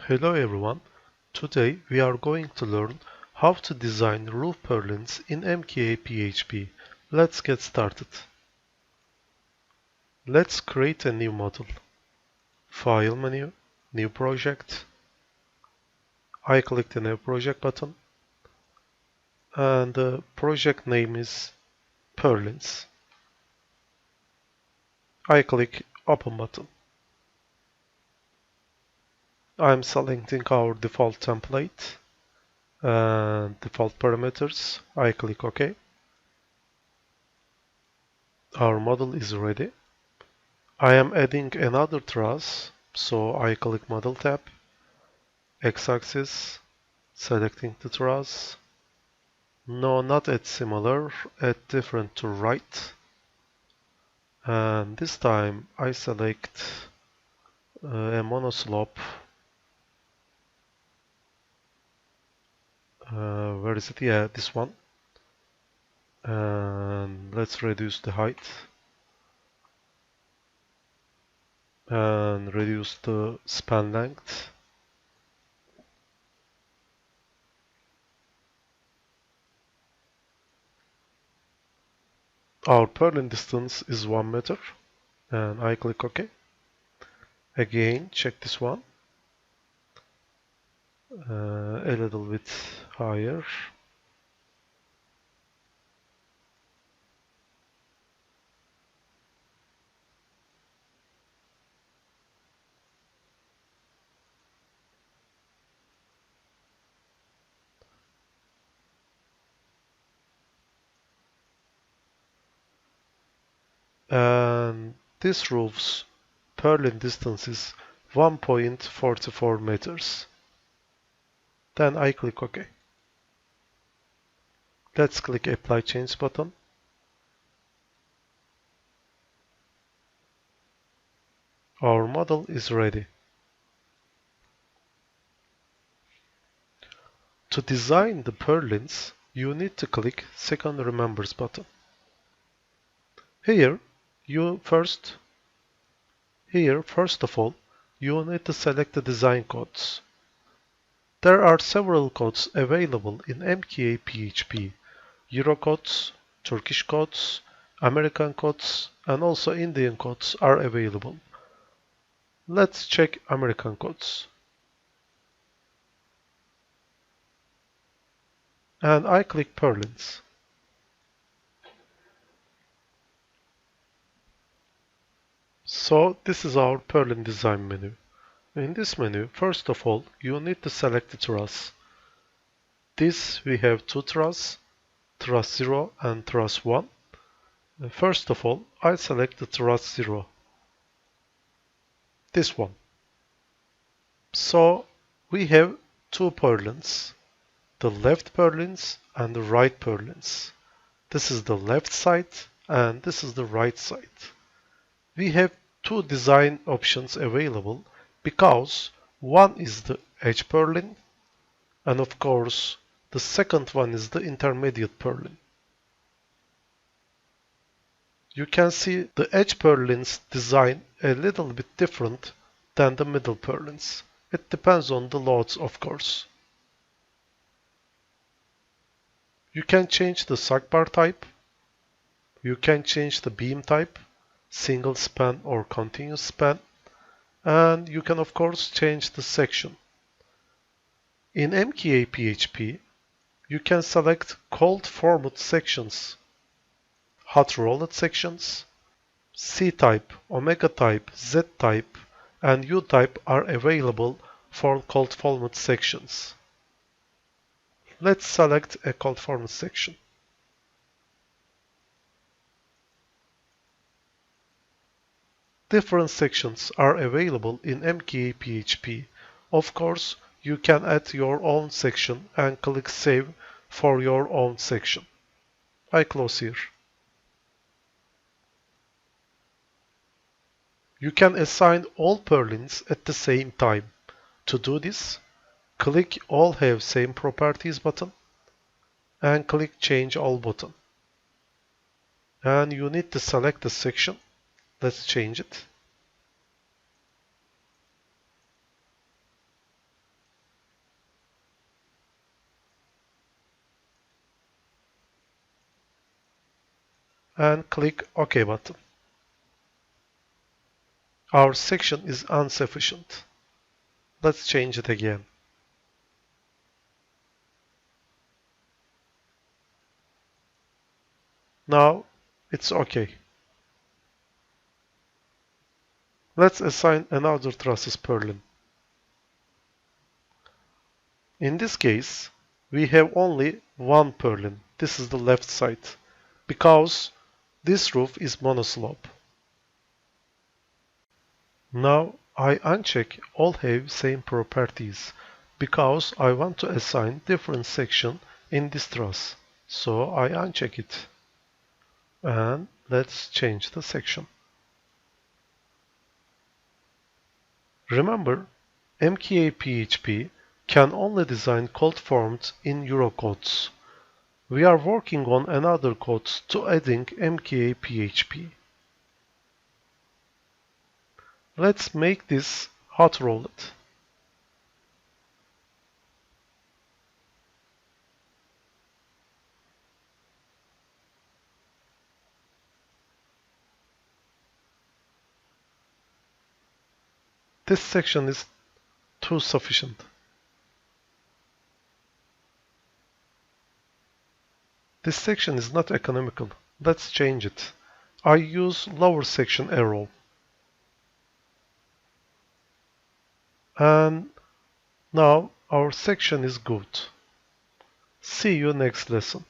Hello everyone, today we are going to learn how to design roof purlins in MkaPEB. Let's get started. Let's create a new model. File menu, New Project. I click the New Project button and the project name is Purlins. I click Open button. I'm selecting our default template and default parameters. I click OK. Our model is ready. I am adding another truss, so I click Model tab, X-axis, selecting the truss. No, not add similar, add different to right. And this time I select a monoslope. Where is it? Yeah, this one. And let's reduce the height. And reduce the span length. Our purlin distance is 1 meter. And I click OK. Again, check this one. A little bit higher. And this roof's purlin distance is 1.44 meters. Then I click OK. Let's click Apply Change button. Our model is ready. To design the purlins, you need to click Secondary Members button. Here, first of all, you need to select the design codes. There are several codes available in MkaPEB. Euro codes, Turkish codes, American codes, and also Indian codes are available. Let's check American codes. And I click Purlins. So this is our Purlin Design menu. In this menu, first of all, you need to select the truss. This we have two truss 0 and truss 1. First of all, I select the truss 0. This one. So we have two purlins, the left purlins and the right purlins. This is the left side and this is the right side. We have two design options available because one is the edge purlin and of course the second one is the intermediate purlin. You can see the edge purlins design a little bit different than the middle purlins. It depends on the loads, of course. You can change the sag bar type. You can change the beam type, single span or continuous span. And you can of course change the section. In MkaPEB, you can select cold formed sections, hot rolled sections, C-type, omega type, Z-type, and U-type are available for cold formed sections. Let's select a cold formed section. Different sections are available in MkaPEB. Of course, you can add your own section and click Save for your own section. I close here. You can assign all purlins at the same time. To do this, click All Have Same Properties button and click Change All button. And you need to select the section. Let's change it. and click OK button. Our section is insufficient. Let's change it again. Now it's OK. Let's assign another trusses purlin. In this case, we have only one purlin. This is the left side, because this roof is monoslope. Now I uncheck all have same properties because I want to assign different section in this truss. So I uncheck it. And let's change the section. Remember, MkaPEB can only design code forms in Eurocodes. We are working on another codes to adding MkaPEB. Let's make this hot rolled. This section is too sufficient. This section is not economical. Let's change it. I use lower section arrow. And now our section is good. See you next lesson.